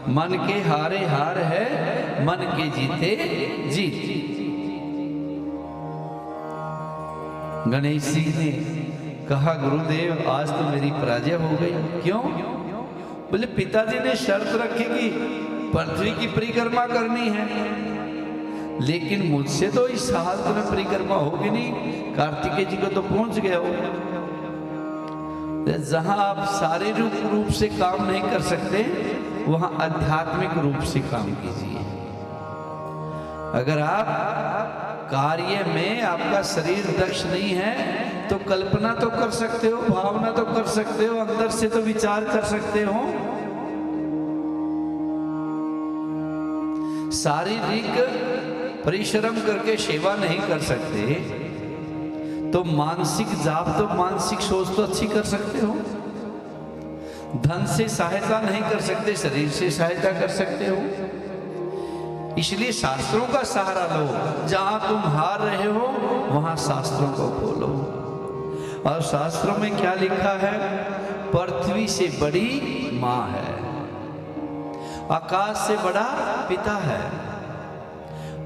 मन के हारे हार है, मन के जीते जीत। गणेश जी ने कहा गुरुदेव आज तो मेरी पराजय हो गई। क्यों? बोले पिताजी ने शर्त रखी कि पृथ्वी की परिक्रमा करनी है, लेकिन मुझसे तो इस हालत में परिक्रमा होगी नहीं। कार्तिकेय जी को तो पहुंच गया हो। जहां आप शारीरिक रूप से काम नहीं कर सकते, वहां आध्यात्मिक रूप से काम कीजिए। अगर आप कार्य में आपका शरीर दक्ष नहीं है तो कल्पना तो कर सकते हो, भावना तो कर सकते हो, अंदर से तो विचार कर सकते हो। शारीरिक परिश्रम करके सेवा नहीं कर सकते तो मानसिक जाप तो मानसिक सोच तो अच्छी कर सकते हो। धन से सहायता नहीं कर सकते, शरीर से सहायता कर सकते हो। इसलिए शास्त्रों का सहारा लो। जहां तुम हार रहे हो वहां शास्त्रों को खोलो। और शास्त्रों में क्या लिखा है? पृथ्वी से बड़ी मां है, आकाश से बड़ा पिता है,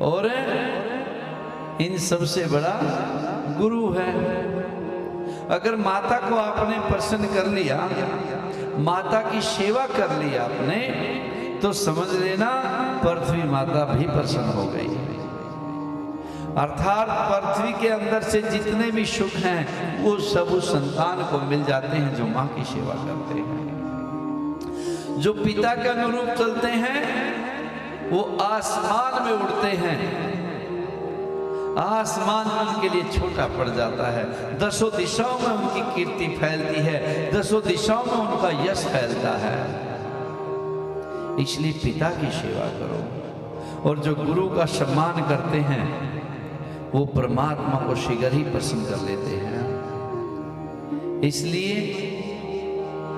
और इन सबसे बड़ा गुरु है। अगर माता को आपने प्रसन्न कर लिया, माता की सेवा कर ली आपने, तो समझ लेना पृथ्वी माता भी प्रसन्न हो गई। अर्थात पृथ्वी के अंदर से जितने भी सुख हैं वो सब उस संतान को मिल जाते हैं जो मां की सेवा करते हैं। जो पिता के अनुरूप चलते हैं वो आसमान में उड़ते हैं। आसमान उनके लिए छोटा पड़ जाता है। दसों दिशाओं में उनकी कीर्ति फैलती है, दसों दिशाओं में उनका यश फैलता है। इसलिए पिता की सेवा करो। और जो गुरु का सम्मान करते हैं वो परमात्मा को शीघ्र ही प्रसन्न कर लेते हैं। इसलिए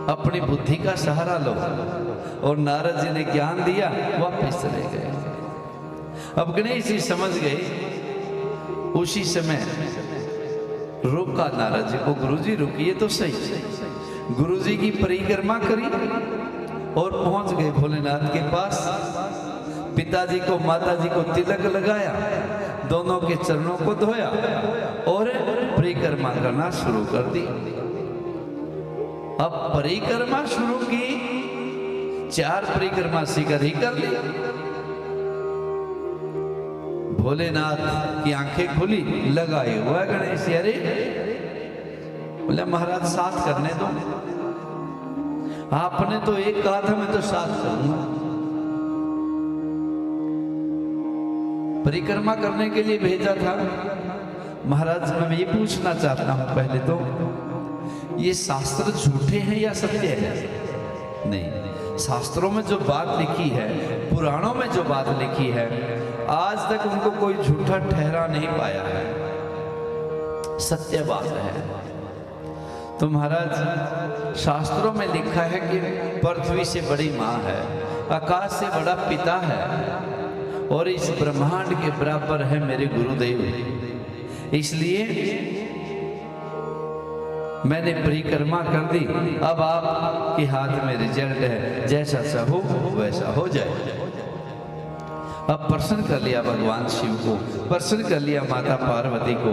अपनी बुद्धि का सहारा लो। और नारद जी ने ज्ञान दिया, वापस चले गए। अब गणेश जी समझ गए। उसी समय रोका नारद जी को, गुरुजी रुकिए तो सही। गुरुजी की परिक्रमा करी और पहुंच गए भोलेनाथ के पास। पिताजी को माताजी को तिलक लगाया, दोनों के चरणों को धोया और परिक्रमा करना शुरू कर दी। अब परिक्रमा शुरू की, 4 परिक्रमा शीघ्र ही कर ली। भोलेनाथ की आंखें खुली, लगाए हुआ गणेश। अरे बोले महाराज 7 करने दो। आपने तो एक कहा था, मैं तो 7 करूंगा। परिक्रमा करने के लिए भेजा था। महाराज मैं ये पूछना चाहता हूं पहले तो, ये शास्त्र झूठे हैं या सत्य है? नहीं, शास्त्रों में जो बात लिखी है, पुराणों में जो बात लिखी है, आज तक उनको कोई झूठा ठहरा नहीं पाया है। सत्य बात है। तो महाराज शास्त्रों में लिखा है कि पृथ्वी से बड़ी मां है, आकाश से बड़ा पिता है, और इस ब्रह्मांड के बराबर है मेरे गुरुदेव। इसलिए मैंने परिक्रमा कर दी। अब आपके हाथ में रिजल्ट है, जैसा चाहो वैसा हो जाए। अब प्रसन्न कर लिया भगवान शिव को, प्रसन्न कर लिया माता पार्वती को।